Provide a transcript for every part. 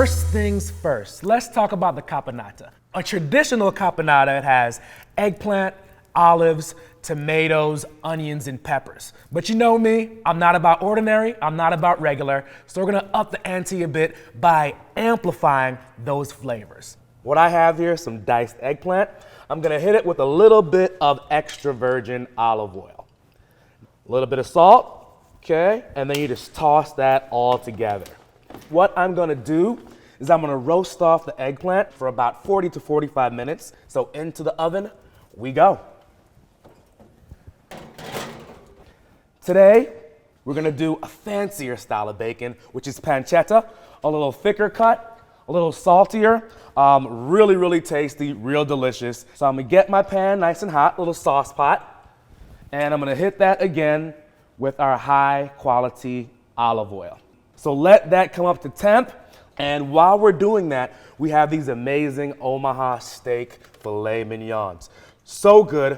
First things first, let's talk about the caponata. A traditional caponata, it has eggplant, olives, tomatoes, onions, and peppers. But you know me, I'm not about ordinary, I'm not about regular, so we're gonna up the ante a bit by amplifying those flavors. What I have here is some diced eggplant. I'm gonna hit it with a little bit of extra virgin olive oil. A little bit of salt, okay? And then you just toss that all together. What I'm gonna do is I'm gonna roast off the eggplant for about 40 to 45 minutes. So into the oven we go. Today, we're gonna do a fancier style of bacon, which is pancetta, a little thicker cut, a little saltier, really, really tasty, real delicious. So I'm gonna get my pan nice and hot, little sauce pot, and I'm gonna hit that again with our high quality olive oil. So let that come up to temp, and while we're doing that, we have these amazing Omaha Steak Filet Mignons. So good,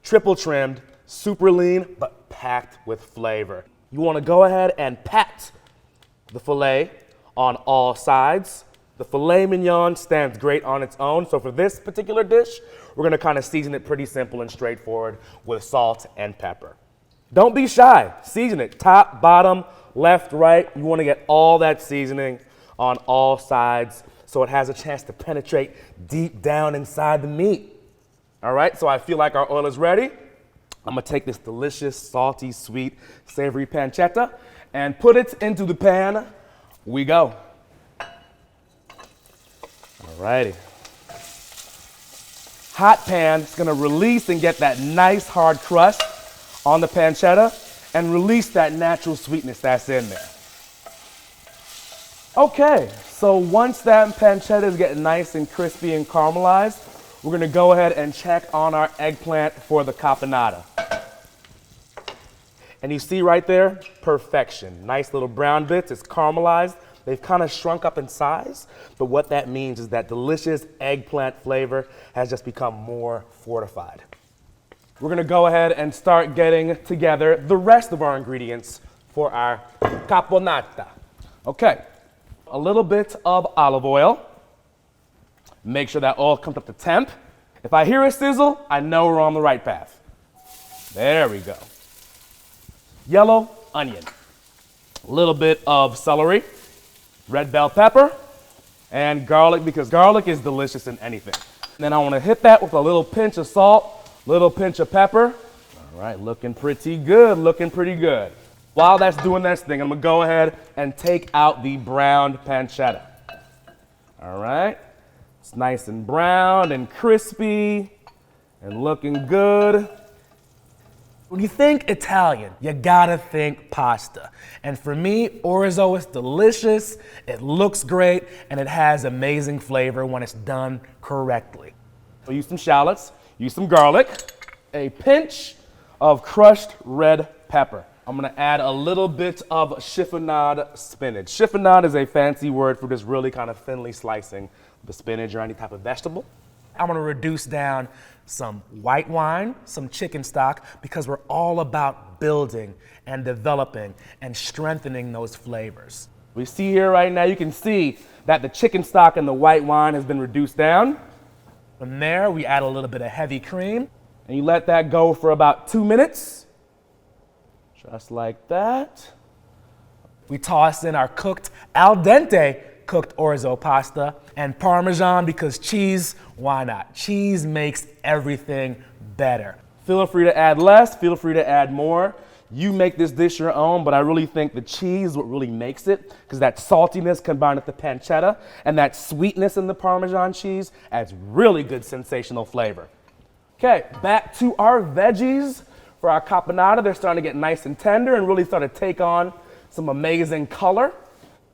triple trimmed, super lean, but packed with flavor. You wanna go ahead and pat the filet on all sides. The filet mignon stands great on its own, so for this particular dish, we're gonna kind of season it pretty simple and straightforward with salt and pepper. Don't be shy, season it top, bottom, left, right. You wanna get all that seasoning on all sides so it has a chance to penetrate deep down inside the meat. All right, so I feel like our oil is ready. I'm gonna take this delicious, salty, sweet, savory pancetta and put it into the pan. We go. Alrighty. Hot pan is gonna release and get that nice hard crust on the pancetta and release that natural sweetness that's in there. Okay, so once that pancetta is getting nice and crispy and caramelized, we're gonna go ahead and check on our eggplant for the caponata. And you see right there, perfection. Nice little brown bits, it's caramelized. They've kind of shrunk up in size, but what that means is that delicious eggplant flavor has just become more fortified. We're gonna go ahead and start getting together the rest of our ingredients for our caponata. Okay, a little bit of olive oil. Make sure that oil comes up to temp. If I hear a sizzle, I know we're on the right path. There we go. Yellow onion, a little bit of celery, red bell pepper, and garlic, because garlic is delicious in anything. And then I want to hit that with a little pinch of salt, little pinch of pepper. All right, looking pretty good, looking pretty good. While that's doing this thing, I'm gonna go ahead and take out the browned pancetta. All right. It's nice and brown and crispy and looking good. When you think Italian, you gotta think pasta. And for me, orzo is delicious, it looks great, and it has amazing flavor when it's done correctly. So use some shallots, use some garlic, a pinch of crushed red pepper. I'm gonna add a little bit of chiffonade spinach. Chiffonade is a fancy word for just really kind of thinly slicing the spinach or any type of vegetable. I'm gonna reduce down some white wine, some chicken stock, because we're all about building and developing and strengthening those flavors. We see here right now, you can see that the chicken stock and the white wine has been reduced down. From there, we add a little bit of heavy cream, and you let that go for about 2 minutes. Just like that. We toss in our cooked, al dente cooked orzo pasta and Parmesan, because cheese, why not? Cheese makes everything better. Feel free to add less, feel free to add more. You make this dish your own, but I really think the cheese is what really makes it, because that saltiness combined with the pancetta and that sweetness in the Parmesan cheese adds really good sensational flavor. Okay, back to our veggies. For our caponata, they're starting to get nice and tender and really start to take on some amazing color.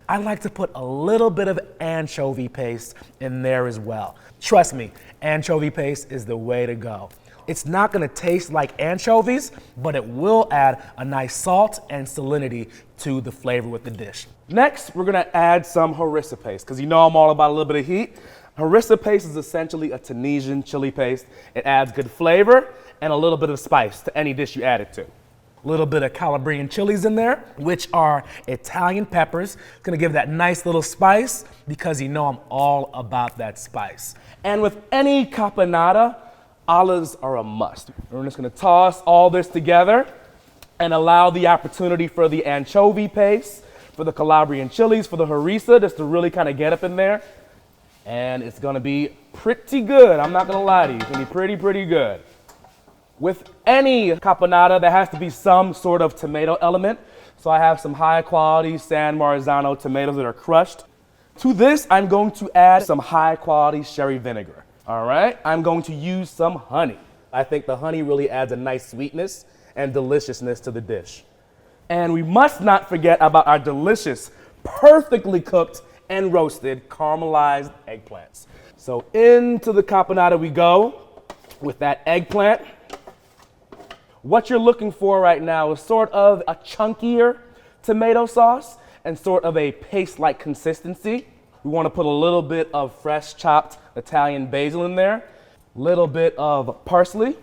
I like to put a little bit of anchovy paste in there as well. Trust me, anchovy paste is the way to go. It's not gonna taste like anchovies, but it will add a nice salt and salinity to the flavor with the dish. Next, we're gonna add some harissa paste, because you know I'm all about a little bit of heat. Harissa paste is essentially a Tunisian chili paste. It adds good flavor and a little bit of spice to any dish you add it to. A little bit of Calabrian chilies in there, which are Italian peppers. It's gonna give that nice little spice because you know I'm all about that spice. And with any caponata, olives are a must. We're just gonna toss all this together and allow the opportunity for the anchovy paste, for the Calabrian chilies, for the harissa, just to really kind of get up in there. And it's gonna be pretty good. I'm not gonna lie to you. It's gonna be pretty good. With any caponata, there has to be some sort of tomato element. So I have some high quality San Marzano tomatoes that are crushed. To this, I'm going to add some high quality sherry vinegar. All right, I'm going to use some honey. I think the honey really adds a nice sweetness and deliciousness to the dish. And we must not forget about our delicious, perfectly cooked and roasted caramelized eggplants. So into the caponata we go with that eggplant. What you're looking for right now is sort of a chunkier tomato sauce and sort of a paste-like consistency. We want to put a little bit of fresh chopped Italian basil in there, a little bit of parsley,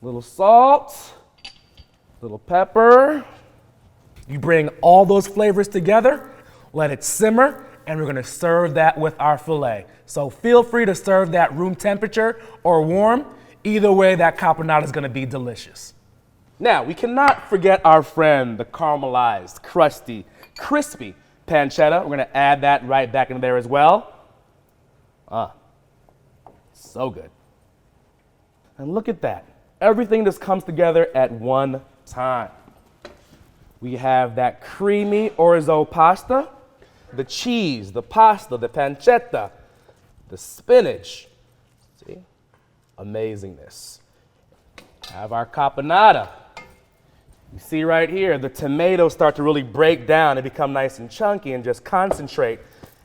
a little salt, a little pepper. You bring all those flavors together, let it simmer, and we're gonna serve that with our filet. So feel free to serve that room temperature or warm. Either way, that caponata is gonna be delicious. Now, we cannot forget our friend, the caramelized, crusty, crispy pancetta. We're gonna add that right back in there as well. So good. And look at that. Everything just comes together at one time. We have that creamy orzo pasta, the cheese, the pasta, the pancetta, the spinach. See? Amazingness. Have our caponata. You see right here, the tomatoes start to really break down and become nice and chunky and just concentrate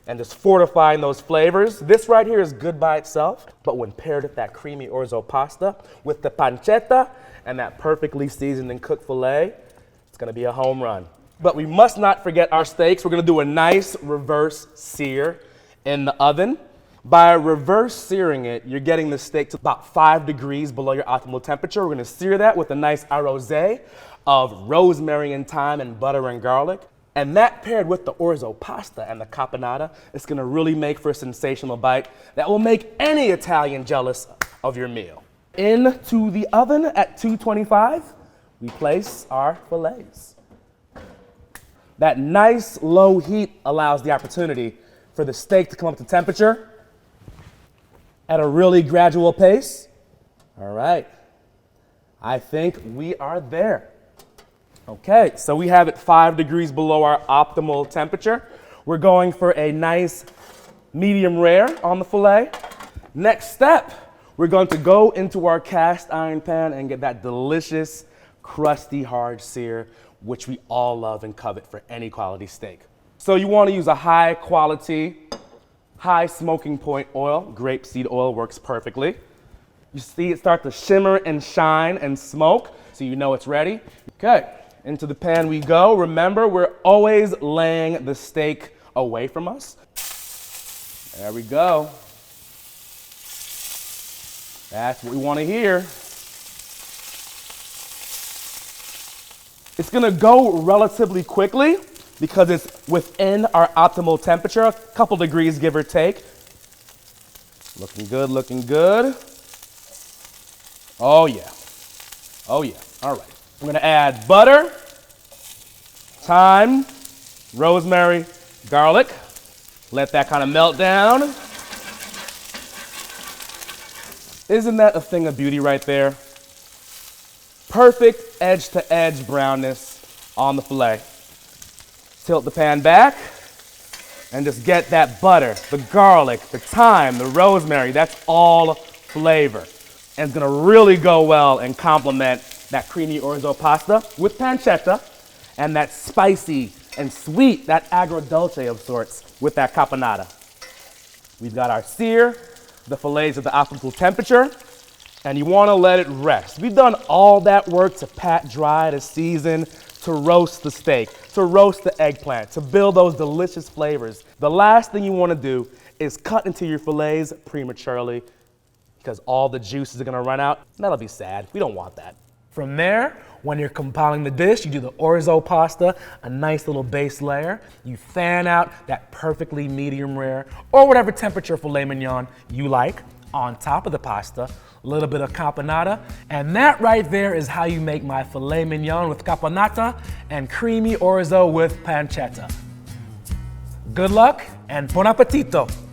and just fortifying those flavors. This right here is good by itself, but when paired with that creamy orzo pasta, with the pancetta and that perfectly seasoned and cooked filet, it's gonna be a home run. But we must not forget our steaks. We're gonna do a nice reverse sear in the oven. By reverse searing it, you're getting the steak to about 5 degrees below your optimal temperature. We're gonna sear that with a nice arrosé of rosemary and thyme and butter and garlic. And that paired with the orzo pasta and the caponata, it's gonna really make for a sensational bite that will make any Italian jealous of your meal. Into the oven at 225, we place our fillets. That nice low heat allows the opportunity for the steak to come up to temperature at a really gradual pace. All right, I think we are there. Okay, so we have it 5 degrees below our optimal temperature. We're going for a nice medium rare on the filet. Next step, we're going to go into our cast iron pan and get that delicious, crusty, hard sear, which we all love and covet for any quality steak. So you want to use a high quality, high smoking point oil. Grapeseed oil works perfectly. You see it start to shimmer and shine and smoke, so you know it's ready. Okay, into the pan we go. Remember, we're always laying the steak away from us. There we go. That's what we want to hear. It's gonna go relatively quickly because it's within our optimal temperature, a couple degrees give or take. Looking good, looking good. Oh yeah, oh yeah, all right. I'm gonna add butter, thyme, rosemary, garlic. Let that kind of melt down. Isn't that a thing of beauty right there? Perfect edge-to-edge brownness on the filet. Tilt the pan back and just get that butter, the garlic, the thyme, the rosemary. That's all flavor. And it's gonna really go well and complement that creamy orzo pasta with pancetta and that spicy and sweet, that agrodolce of sorts with that caponata. We've got our sear, the fillets at the optimal temperature, and you wanna let it rest. We've done all that work to pat dry, to season, to roast the steak, to roast the eggplant, to build those delicious flavors. The last thing you wanna do is cut into your fillets prematurely because all the juices are gonna run out. That'll be sad. We don't want that. From there, when you're compiling the dish, you do the orzo pasta, a nice little base layer. You fan out that perfectly medium rare or whatever temperature filet mignon you like on top of the pasta, a little bit of caponata, and that right there is how you make my filet mignon with caponata and creamy orzo with pancetta. Good luck and buon appetito!